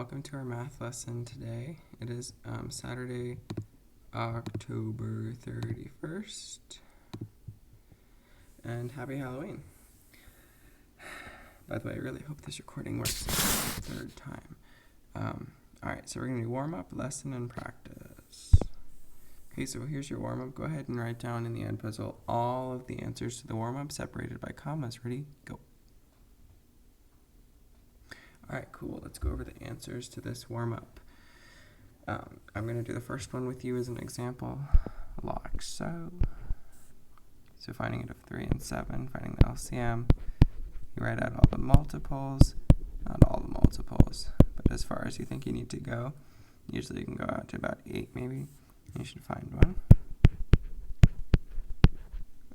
welcome to our math lesson today. It is Saturday, October 31st, and happy Halloween. By the way, I really hope this recording works the third time. Alright, so we're going to do warm-up, lesson, and practice. Okay, so here's your warm-up. Go ahead and write down in the end puzzle all of the answers to the warm-up separated by commas. Ready? Go. Alright, cool. Let's go over the answers to this warm-up. I'm going to do the first one with you as an example, like so. So finding it of 3 and 7, finding the LCM. You write out all the multiples, not all the multiples, but as far as you think you need to go. Usually you can go out to about 8 maybe. You should find one.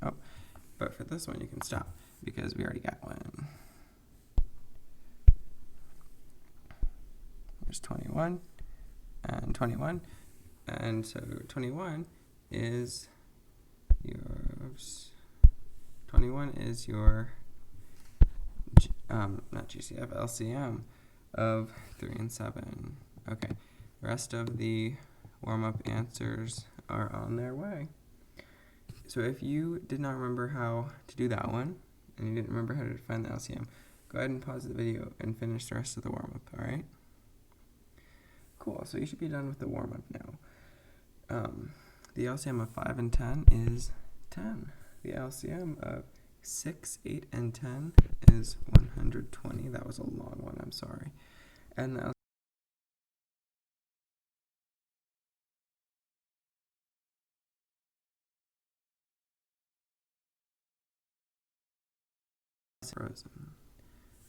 Oh, but for this one you can stop because we already got one. There's 21 and 21, and so 21 is yours. 21 is your not GCF, LCM of 3 and 7. Okay, the rest of the warm-up answers are on their way. So if you did not remember how to do that one, and you didn't remember how to find the LCM, go ahead and pause the video and finish the rest of the warm-up, alright? Cool, so you should be done with the warm-up now. The LCM of 5 and 10 is 10. The LCM of 6, 8, and 10 is 120. That was a long one, I'm sorry. And the LCM frozen.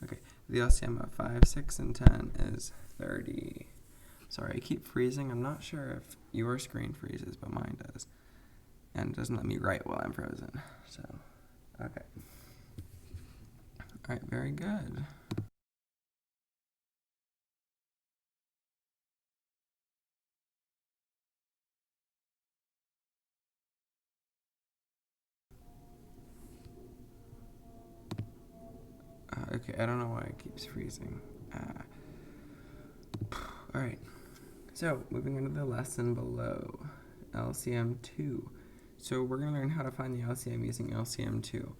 Okay, the LCM of 5, 6, and 10 is 30. Sorry, I keep freezing. I'm not sure if your screen freezes, but mine does. And it doesn't let me write while I'm frozen. So, okay. Alright, very good. Okay, I don't know why it keeps freezing. Alright, so moving into the lesson below, LCM2. So we're going to learn how to find the LCM using LCM2.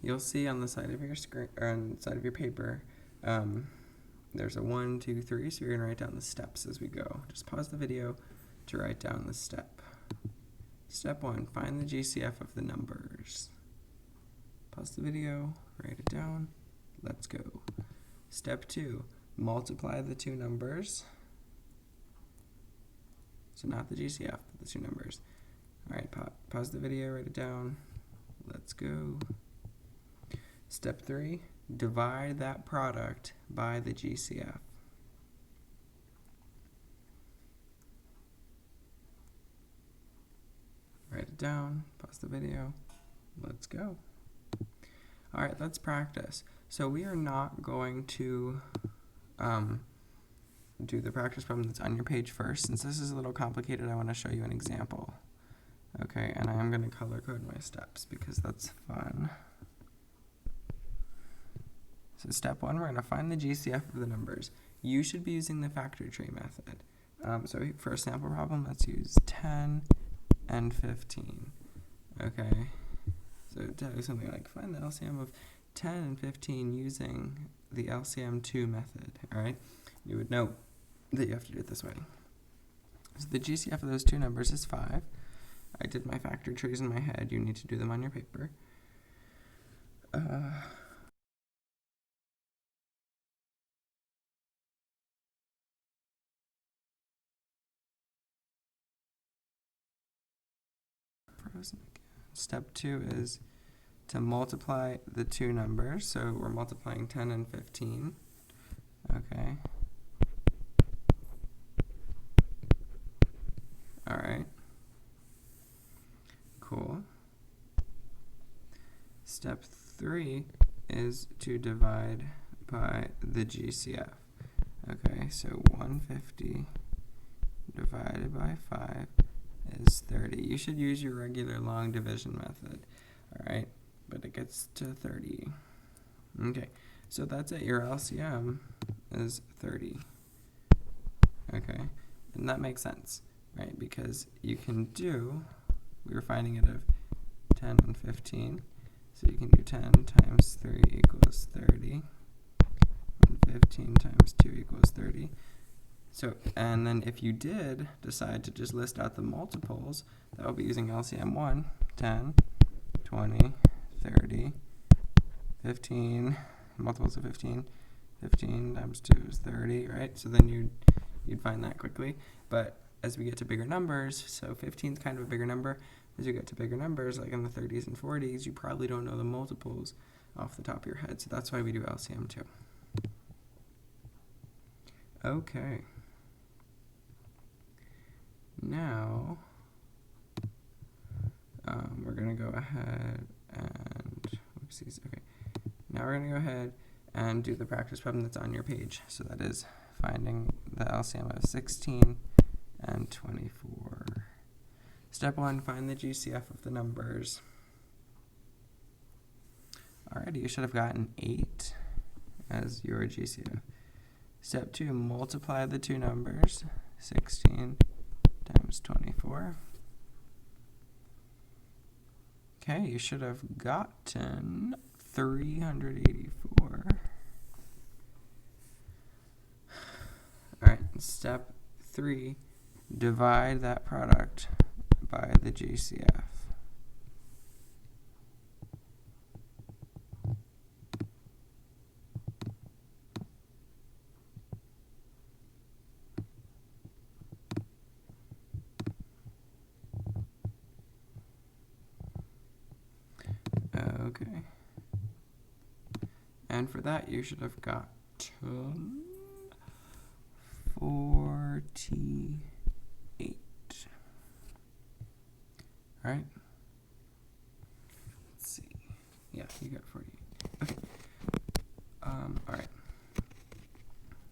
You'll see on the side of your screen, or on the side of your paper, there's a 1, 2, 3, so you're going to write down the steps as we go. Just pause the video to write down the step. Step 1, find the GCF of the numbers. Pause the video, write it down, let's go. Step 2, multiply the two numbers. So not the GCF, but the two numbers. Alright, pause the video, write it down, let's go. Step 3, divide that product by the GCF. Write it down, pause the video, let's go. Alright, let's practice. So we are not going to do the practice problem that's on your page first. Since this is a little complicated, I want to show you an example. Okay, and I am going to color code my steps because that's fun. So step 1, we're going to find the GCF of the numbers. You should be using the factor tree method. So for a sample problem, let's use 10 and 15. Okay, so tell you something like find the LCM of 10 and 15 using the LCM2 method. Alright, you would know that you have to do it this way. So the GCF of those two numbers is 5. I did my factor trees in my head. You need to do them on your paper. Frozen again. Step 2 is to multiply the two numbers. So we're multiplying 10 and 15. Okay. Alright. Cool. Step 3 is to divide by the GCF. Okay, so 150 divided by 5 is 30. You should use your regular long division method. Alright, but it gets to 30. Okay, so that's it. Your LCM is 30. okay? And that makes sense, right? Because you can do, we were finding it of 10 and 15, so you can do 10 times 3 equals 30, and 15 times 2 equals 30. So, and then if you did decide to just list out the multiples, that would be using LCM1, 10, 20, 30, 15, multiples of 15, 15 times 2 is 30, right? So then you'd find that quickly. But as we get to bigger numbers, so 15 is kind of a bigger number. As you get to bigger numbers, like in the 30s and 40s, you probably don't know the multiples off the top of your head. So that's why we do LCM2. Okay. Now, we're going to go ahead and, oopsies, okay. Now we're going to go ahead and do the practice problem that's on your page. So that is finding the LCM of 16 and 24. Step 1, find the GCF of the numbers. Alrighty, you should have gotten 8 as your GCF. Step 2, multiply the two numbers, 16 times 24. Okay, you should have gotten 384. Alright, step 3, divide that product by the GCF. Okay. And for that, you should have gotten 48. All right. Let's see. Yeah, you got 48. Okay. All right.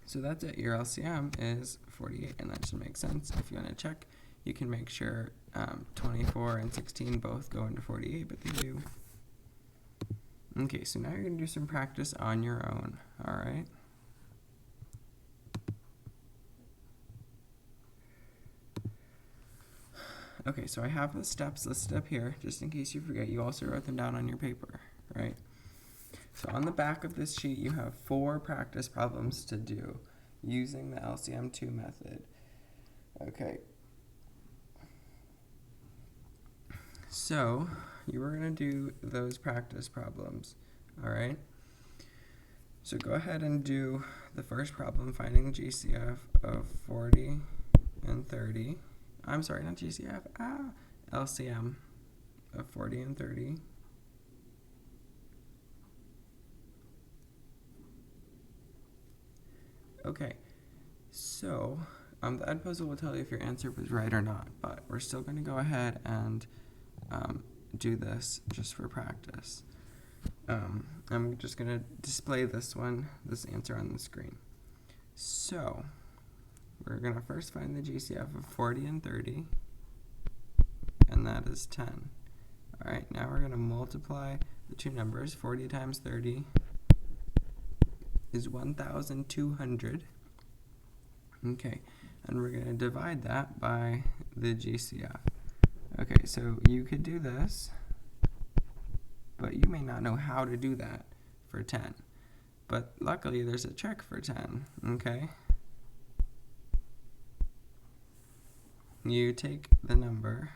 So that's it. Your LCM is 48, and that should make sense. If you want to check, you can make sure 24 and 16 both go into 48, but they do. Okay, so now you're going to do some practice on your own, all right? Okay, so I have the steps listed up here, just in case you forget. You also wrote them down on your paper, right? So on the back of this sheet, you have 4 practice problems to do using the LCM2 method. Okay. So you were going to do those practice problems, all right? So go ahead and do the first problem, finding GCF of 40 and 30. I'm sorry, not GCF, LCM of 40 and 30. Okay, so the ed puzzle will tell you if your answer was right or not, but we're still going to go ahead and do this just for practice. I'm just going to display this answer on the screen. So we're going to first find the GCF of 40 and 30, and that is 10. All right, now we're going to multiply the two numbers. 40 times 30 is 1,200. Okay, and we're going to divide that by the GCF. Okay, so you could do this, but you may not know how to do that for 10. But luckily, there's a trick for 10, okay? You take the number,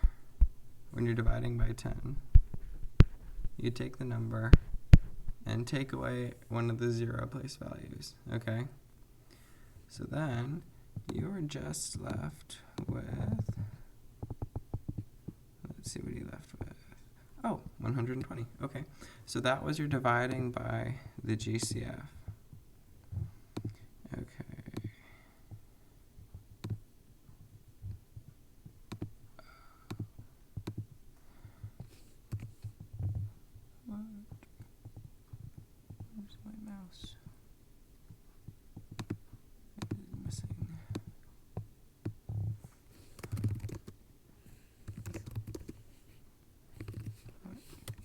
when you're dividing by 10, you take the number and take away one of the 0 place values, okay? So then, you're just left with, let's see what you left with. Oh, 120. Okay, so that was your dividing by the GCF. Okay. What? Where's my mouse? It is missing.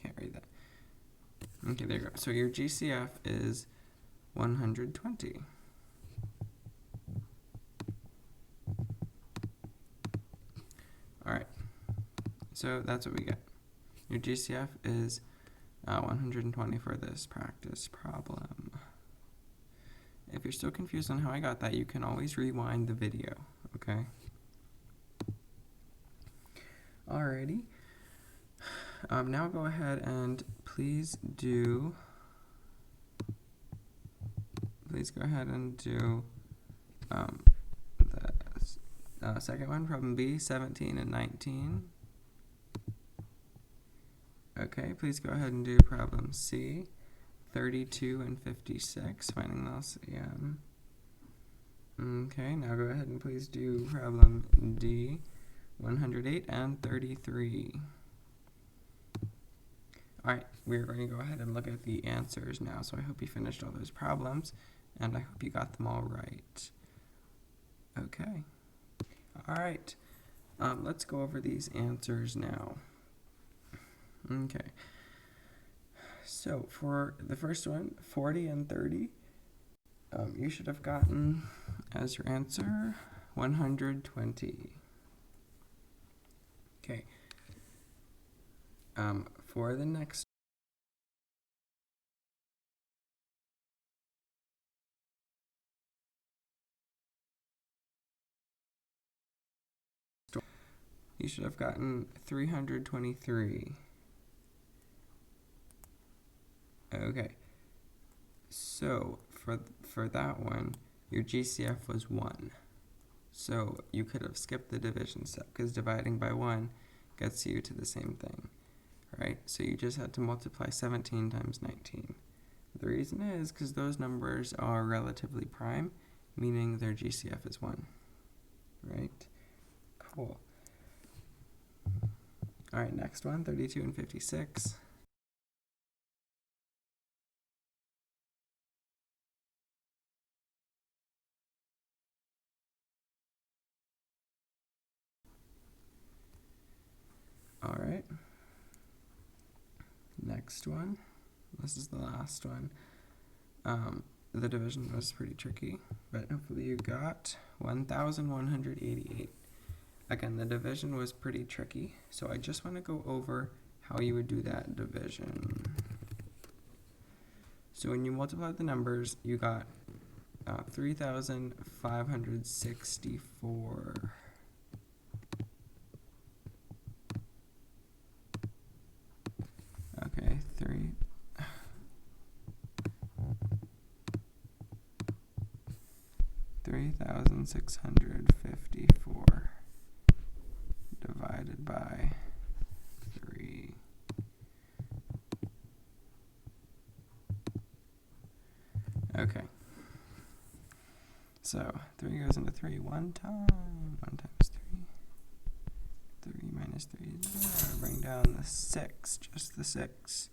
Can't read that. Okay, there you go. So your GCF is 120. Alright, so that's what we get. Your GCF is 120 for this practice problem. If you're still confused on how I got that, you can always rewind the video, okay? Alrighty. Now go ahead and please go ahead and do the second one, problem B, 17 and 19. Okay, please go ahead and do problem C, 32 and 56, finding the LCM. Okay, now go ahead and please do problem D, 108 and 33. Alright, we're going to go ahead and look at the answers now, so I hope you finished all those problems, and I hope you got them all right. Okay. Alright, let's go over these answers now. Okay. So, for the first one, 40 and 30, you should have gotten, as your answer, 120. Okay. For the next you should have gotten 323. Okay. So, for that one, your GCF was 1. So, you could have skipped the division step, because dividing by 1 gets you to the same thing. Right? So you just had to multiply 17 times 19. The reason is because those numbers are relatively prime, meaning their GCF is 1. Right? Cool. Alright, next one, 32 and 56. Alright. Next one. This is the last one. The division was pretty tricky, but hopefully you got 1,188. Again, the division was pretty tricky, so I just want to go over how you would do that division. So when you multiply the numbers, you got 3,564. Okay, 3,654 divided by 3. Okay. So 3 goes into 3 one time. 1 times 3. 3 minus 3 is 0. Bring down the 6, just the 6.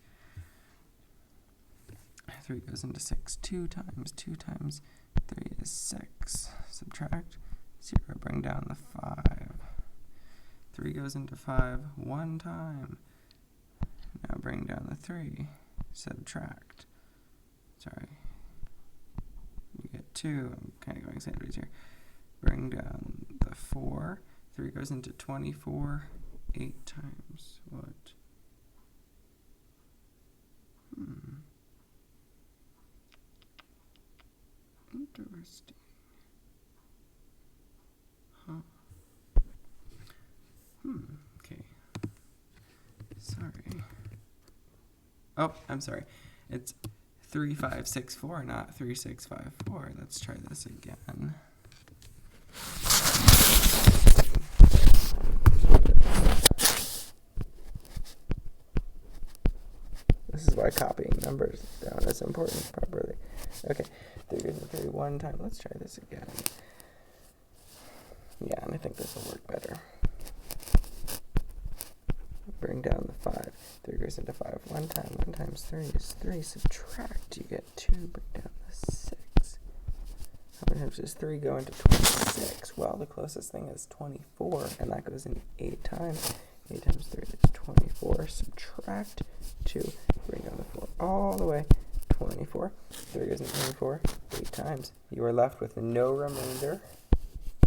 3 goes into 6 2 times. 2 times 3 is 6. Subtract 0. Bring down the 5. 3 goes into 5 one time. Now bring down the 3. Subtract. Sorry. You get 2. I'm kind of going sideways here. Bring down the 4. 3 goes into 24 8 times. What? Interesting. Huh. Okay. Sorry. Oh, I'm sorry. It's 3564, not 3654. Let's try this again. This is why copying numbers down is important properly. Okay, 3 goes into 3 one time. Let's try this again. Yeah, and I think this will work better. Bring down the 5. 3 goes into 5 one time. 1 times 3 is 3. Subtract. You get 2. Bring down the 6. How many times does 3 go into 26? Well, the closest thing is 24, and that goes in 8 times. 8 times 3 is 24. Subtract 2. Bring down the 4 all the way. 24. 3 goes into 24 8 times. You are left with no remainder.